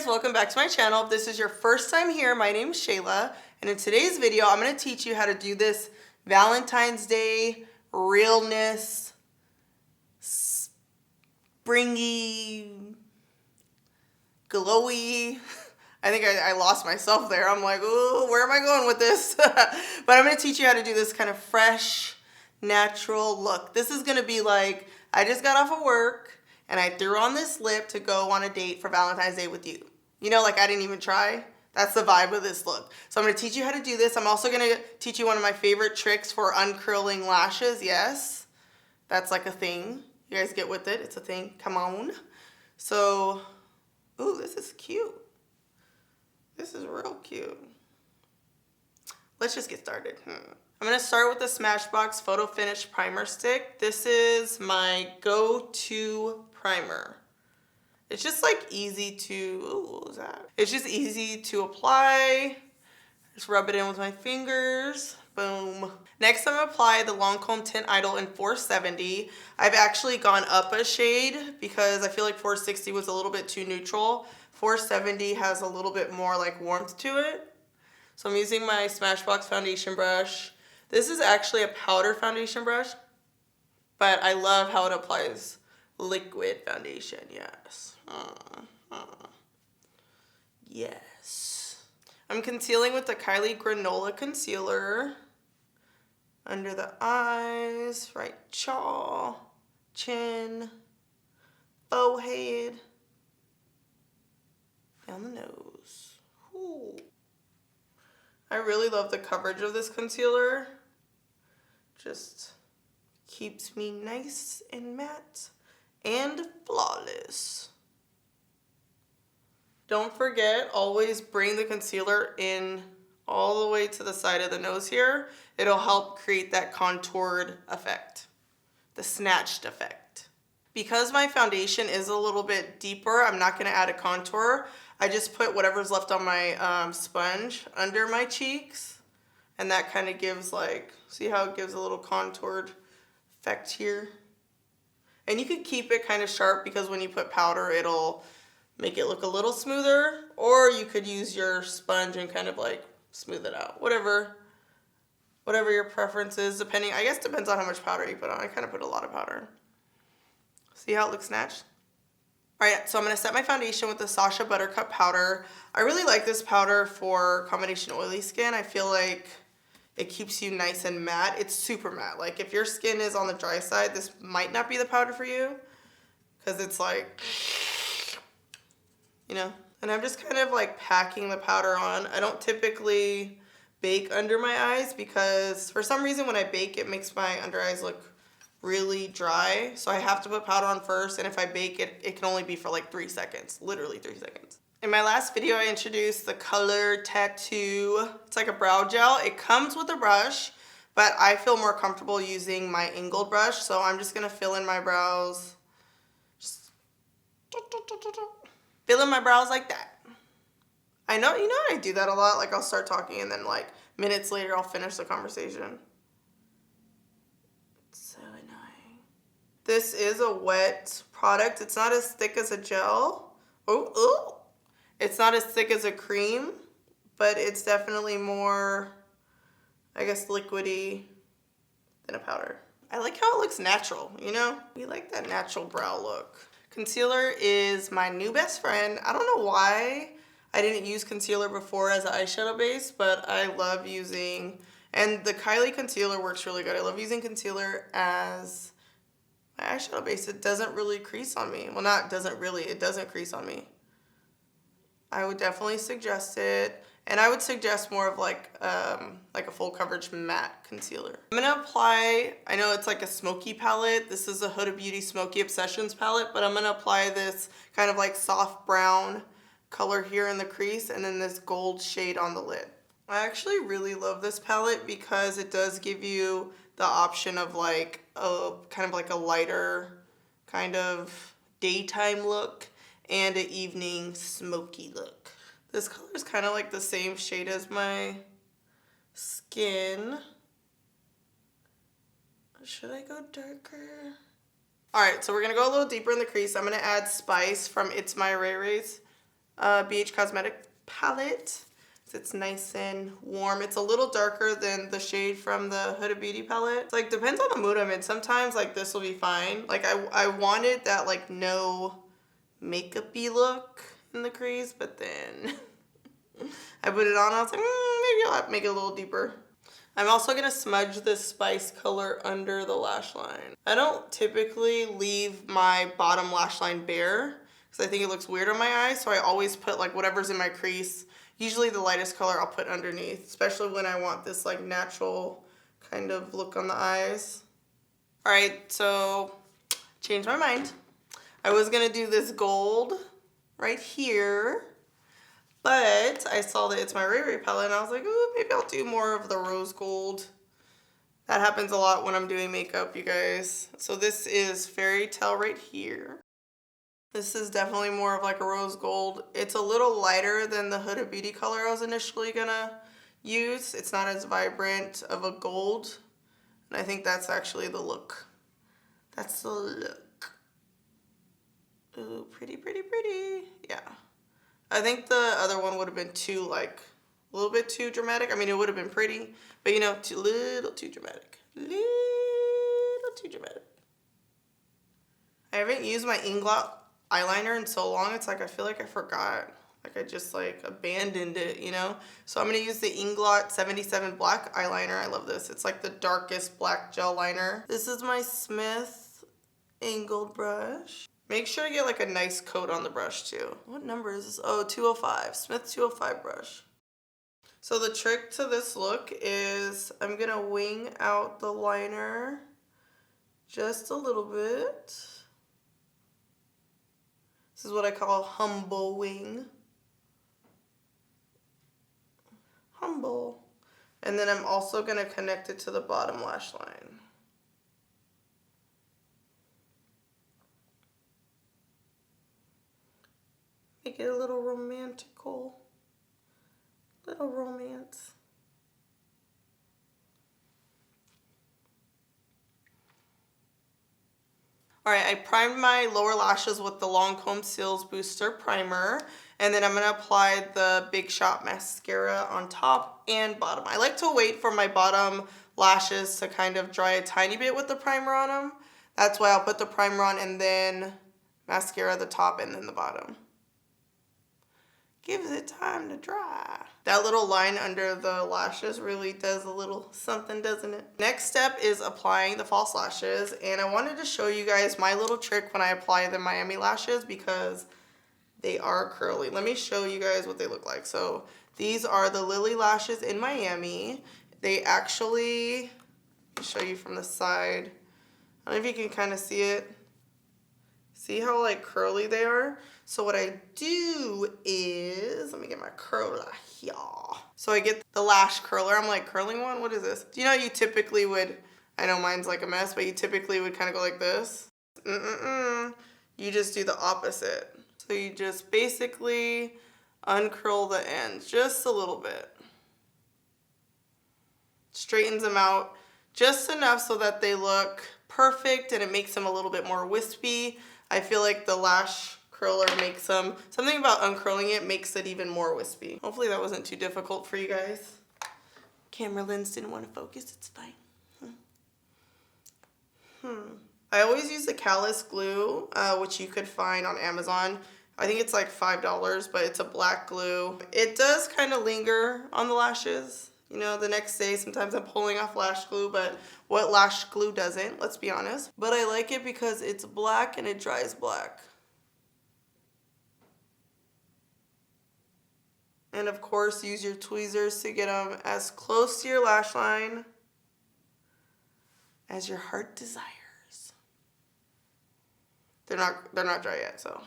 guys, welcome back to my channel. If this is your first time here, my name is Shayla, and in today's video I'm going to teach you how to do this Valentine's Day realness springy glowy. I think I lost myself there. I'm like, ooh, where am I going with this? But I'm going to teach you how to do this kind of fresh, natural look. This is going to be like, I just got off of work and I threw on this lip to go on a date for Valentine's Day with you. You know, like I didn't even try. That's the vibe of this look. So I'm going to teach you how to do this. I'm also going to teach you one of my favorite tricks for uncurling lashes. Yes, that's like a thing. You guys get with it. It's a thing. Come on. So, ooh, this is cute. This is real cute. Let's just get started. I'm going to start with the Smashbox Photo Finish Primer Stick. This is my go-to primer. It's just like easy to, ooh, what was that? It's just easy to apply. Just rub it in with my fingers. Boom. Next, I'm going to apply the Lancome Tint Idol in 470. I've actually gone up a shade because I feel like 460 was a little bit too neutral. 470 has a little bit more like warmth to it. So I'm using my Smashbox foundation brush. This is actually a powder foundation brush, but I love how it applies liquid foundation. Yes. Yes. I'm concealing with the Kylie Granola concealer under the eyes, right jaw, chin, forehead, down the nose. Ooh. I really love the coverage of this concealer. Just keeps me nice and matte and flawless. Don't forget, always bring the concealer in all the way to the side of the nose here. It'll help create that contoured effect, the snatched effect. Because my foundation is a little bit deeper, I'm not gonna add a contour. I just put whatever's left on my sponge under my cheeks, and that kind of gives like, see how it gives a little contoured effect here? And you could keep it kind of sharp because when you put powder, it'll make it look a little smoother, or you could use your sponge and kind of like smooth it out. Whatever your preference is, depending, I guess depends on how much powder you put on. I kind of put a lot of powder. See how it looks snatched? All right, so I'm going to set my foundation with the Sacha Buttercup powder. I really like this powder for combination oily skin. I feel like it keeps you nice and matte. It's super matte. Like if your skin is on the dry side, this might not be the powder for you because it's like, you know. And I'm just kind of like packing the powder on. I don't typically bake under my eyes because for some reason when I bake, it makes my under eyes look really dry. So I have to put powder on first, and if I bake it, it can only be for like 3 seconds, literally 3 seconds. In my last video, I introduced the Color Tattoo. It's like a brow gel. It comes with a brush, but I feel more comfortable using my angled brush. So I'm just gonna fill in my brows. Just fill in my brows like that. I know, you know, I do that a lot. Like I'll start talking and then like minutes later, I'll finish the conversation. So annoying. This is a wet product. It's not as thick as a gel. Oh. It's not as thick as a cream, but it's definitely more, I guess, liquidy than a powder. I like how it looks natural, you know? We like that natural brow look. Concealer is my new best friend. I don't know why I didn't use concealer before as an eyeshadow base, but I love using, and the Kylie concealer works really good. I love using concealer as my eyeshadow base. It doesn't really crease on me. Well, not doesn't really, it doesn't crease on me. I would definitely suggest it. And I would suggest more of like a full coverage matte concealer. I'm gonna apply, I know it's like a smoky palette. This is a Huda Beauty Smoky Obsessions palette, but I'm gonna apply this kind of like soft brown color here in the crease and then this gold shade on the lid. I actually really love this palette because it does give you the option of like a kind of like a lighter kind of daytime look and an evening smoky look. This color is kind of like the same shade as my skin. Should I go darker? All right, so we're gonna go a little deeper in the crease. I'm gonna add Spice from It's My Ray Rays BH Cosmetic palette. It's nice and warm. It's a little darker than the shade from the Huda Beauty palette. It's like, depends on the mood I'm in. Sometimes like this will be fine. Like I wanted that like no makeup-y look in the crease, but then I put it on. I was like, maybe I'll have to make it a little deeper. I'm also gonna smudge this spice color under the lash line. I don't typically leave my bottom lash line bare because I think it looks weird on my eyes. So I always put like whatever's in my crease. Usually the lightest color I'll put underneath, especially when I want this like natural kind of look on the eyes. All right, so changed my mind. I was gonna do this gold right here, but I saw the It's My Ray Ray palette and I was like, ooh, maybe I'll do more of the rose gold. That happens a lot when I'm doing makeup, you guys. So this is Fairy Tale right here. This is definitely more of like a rose gold. It's a little lighter than the Huda Beauty color I was initially gonna use. It's not as vibrant of a gold. And I think that's actually the look. That's the look. Ooh, pretty, pretty, pretty. Yeah. I think the other one would have been too like, a little bit too dramatic. I mean, it would have been pretty, but you know, little too dramatic. Little too dramatic. I haven't used my inglot eyeliner in so long. It's like I feel like I forgot. Like I just like abandoned it, you know? So I'm gonna use the Inglot 77 black eyeliner. I love this. It's like the darkest black gel liner. This is my Smith angled brush. Make sure to get like a nice coat on the brush too. What number is this? Oh, 205. Smith 205 brush. So the trick to this look is I'm gonna wing out the liner just a little bit. This is what I call a humble wing. Humble. And then I'm also gonna connect it to the bottom lash line. Make it a little romantical. Little romance. All right, I primed my lower lashes with the Lancome Seals Booster Primer, and then I'm gonna apply the Big Shot Mascara on top and bottom. I like to wait for my bottom lashes to kind of dry a tiny bit with the primer on them. That's why I'll put the primer on and then mascara the top and then the bottom. Gives it time to dry. That little line under the lashes really does a little something, doesn't it? Next step is applying the false lashes, and I wanted to show you guys my little trick when I apply the Miami lashes because they are curly. Let me show you guys what they look like. So these are the Lily lashes in Miami. They actually, let me show you from the side. I don't know if you can kind of see it. See how like curly they are? So what I do is, let me get my curler here. So I get the lash curler. I'm like, curling one? What is this? Do you know you typically would, I know mine's like a mess, but you typically would kind of go like this. You just do the opposite. So you just basically uncurl the ends just a little bit. Straightens them out just enough so that they look perfect and it makes them a little bit more wispy. I feel like the lash curler makes them, something about uncurling it makes it even more wispy. Hopefully that wasn't too difficult for you guys. Camera lens didn't want to focus, it's fine. I always use the callus glue, which you could find on Amazon. I think it's like $5, but it's a black glue. It does kind of linger on the lashes. You know, the next day, sometimes I'm pulling off lash glue, but what lash glue doesn't, let's be honest. But I like it because it's black and it dries black. And of course, use your tweezers to get them as close to your lash line as your heart desires. They're not dry yet, so.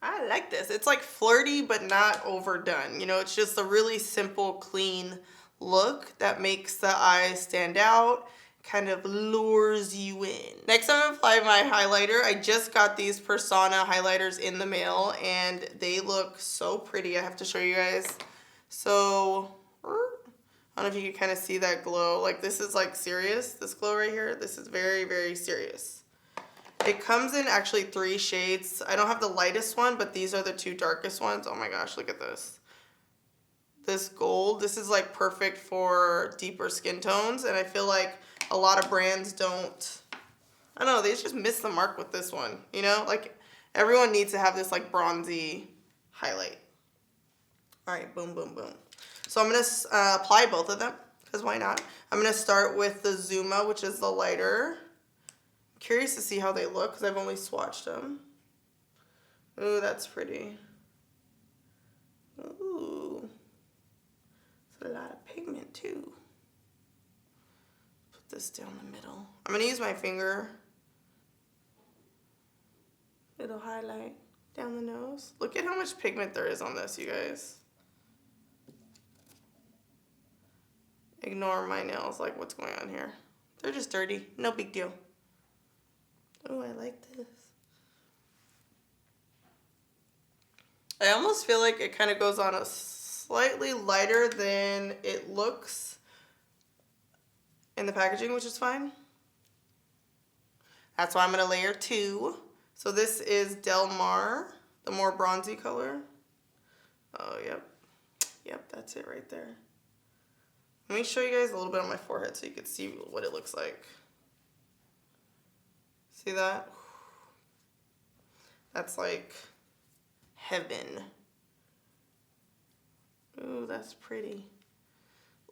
I like this. It's like flirty, but not overdone. You know, it's just a really simple, clean look that makes the eyes stand out, kind of lures you in. Next, I'm gonna apply my highlighter. I just got these Persona highlighters in the mail, and they look so pretty. I have to show you guys. So, I don't know if you can kind of see that glow. Like, this is like serious, this glow right here. This is very, very serious. It comes in actually 3 shades. I don't have the lightest one, but these are the 2 darkest ones. Oh my gosh, look at this. This gold, this is like perfect for deeper skin tones, and I feel like a lot of brands don't, I don't know, they just miss the mark with this one, you know? Like, everyone needs to have this like bronzy highlight. All right, boom, boom, boom. So I'm gonna apply both of them, because why not? I'm gonna start with the Zuma, which is the lighter. Curious to see how they look because I've only swatched them. Ooh, that's pretty. Ooh. It's a lot of pigment too. Put this down the middle. I'm gonna use my finger. Little highlight down the nose. Look at how much pigment there is on this, you guys. Ignore my nails, like what's going on here. They're just dirty, no big deal. Oh, I like this. I almost feel like it kind of goes on a slightly lighter than it looks in the packaging, which is fine. That's why I'm going to layer 2. So this is Del Mar, the more bronzy color. Oh, yep. Yep, that's it right there. Let me show you guys a little bit on my forehead so you can see what it looks like. See that? That's like heaven. Ooh, that's pretty.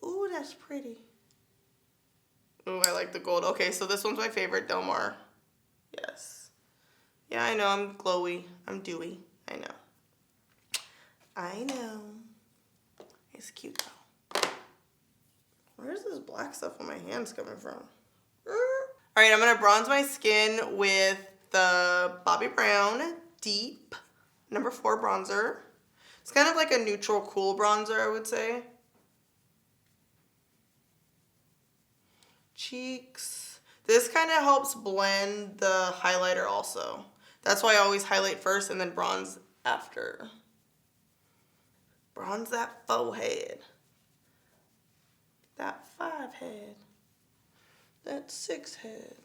Ooh, that's pretty. Ooh, I like the gold. Okay, so this one's my favorite, Del Mar. Yes. Yeah, I know, I'm glowy. I'm dewy. I know. I know. It's cute though. Where's this black stuff on my hands coming from? All right, I'm gonna bronze my skin with the Bobbi Brown Deep number 4 bronzer. It's kind of like a neutral cool bronzer, I would say. Cheeks. This kind of helps blend the highlighter also. That's why I always highlight first and then bronze after. Bronze that forehead. That 5 head. That 6 head.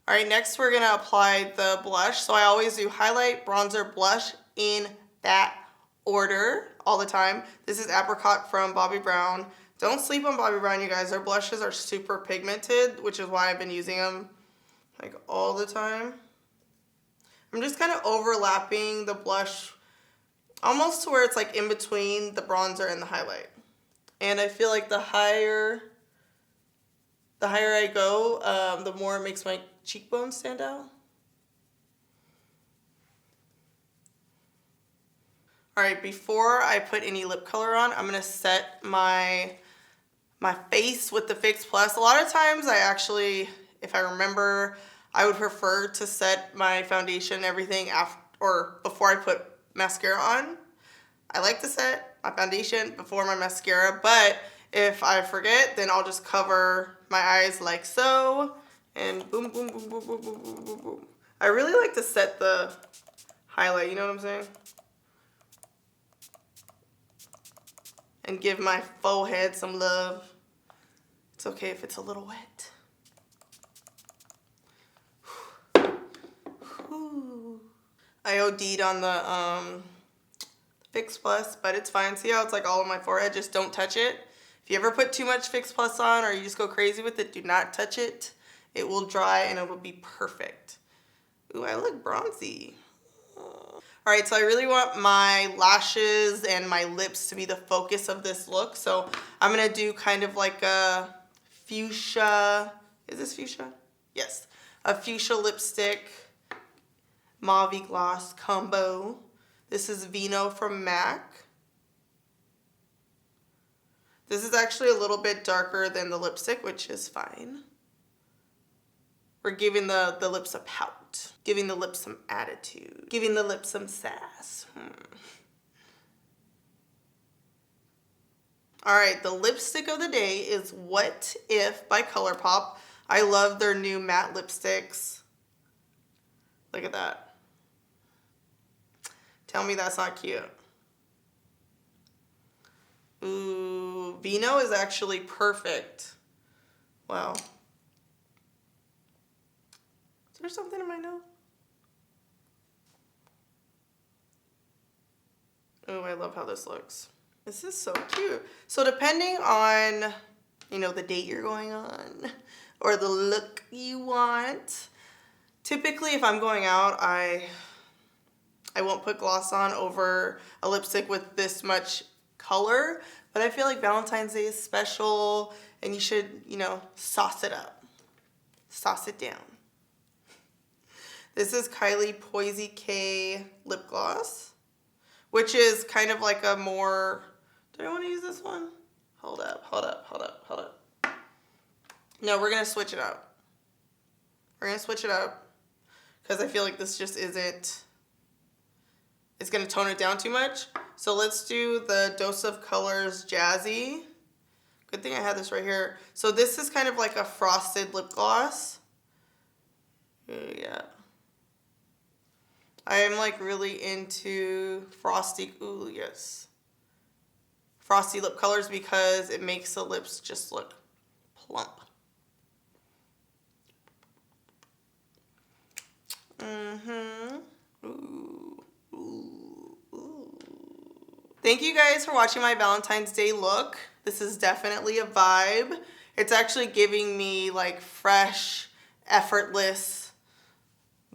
All right, next we're gonna apply the blush. So I always do highlight, bronzer, blush in that order all the time. This is Apricot from Bobbi Brown. Don't sleep on Bobbi Brown, you guys. Their blushes are super pigmented, which is why I've been using them like all the time. I'm just kind of overlapping the blush almost to where it's like in between the bronzer and the highlight. And I feel like the higher I go, the more it makes my cheekbones stand out. All right, before I put any lip color on, I'm gonna set my face with the Fix Plus. A lot of times I actually, if I remember, I would prefer to set my foundation and everything after or before I put mascara on. I like to set my foundation before my mascara, but if I forget, then I'll just cover my eyes like so, and boom, boom, boom, boom, boom, boom, boom, boom, boom. I really like to set the highlight, you know what I'm saying? And give my forehead some love. It's okay if it's a little wet. I OD'd on the Fix Plus, but it's fine. See how it's like all on my forehead? Just don't touch it. If you ever put too much Fix Plus on or you just go crazy with it, do not touch it. It will dry and it will be perfect. Ooh, I look bronzy. All right, so I really want my lashes and my lips to be the focus of this look. So I'm gonna do kind of like a fuchsia, is this fuchsia? Yes, a fuchsia lipstick, mauve gloss combo. This is Vino from MAC. This is actually a little bit darker than the lipstick, which is fine. We're giving the lips a pout, giving the lips some attitude, giving the lips some sass. All right, the lipstick of the day is What If by Colourpop. I love their new matte lipsticks. Look at that. Tell me that's not cute. Ooh, Vino is actually perfect Wow. Is there something in my nose? Oh, I love how this looks. This is so cute. So depending on, you know, the date you're going on or the look you want, typically if I'm going out, I won't put gloss on over a lipstick with this much color, but I feel like Valentine's Day is special and you should, you know, sauce it up. Sauce it down. This is Kylie Poisey K lip gloss, which is kind of like a more, do I want to use this one? Hold up. No, we're going to switch it up. We're going to switch it up because I feel like this just isn't, it's going to tone it down too much. So let's do the Dose of Colors Jazzy. Good thing I had this right here. So this is kind of like a frosted lip gloss. Yeah. I am like really into frosty, ooh, yes. Frosty lip colors because it makes the lips just look plump. Ooh. Thank you guys for watching my Valentine's Day look. This is definitely a vibe. It's actually giving me like fresh, effortless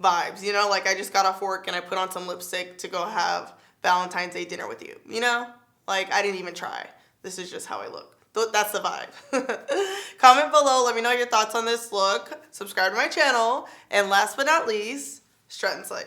vibes. You know, like I just got off work and I put on some lipstick to go have Valentine's Day dinner with you. You know, like I didn't even try. This is just how I look. That's the vibe. Comment below. Let me know your thoughts on this look. Subscribe to my channel. And last but not least, strut and slay.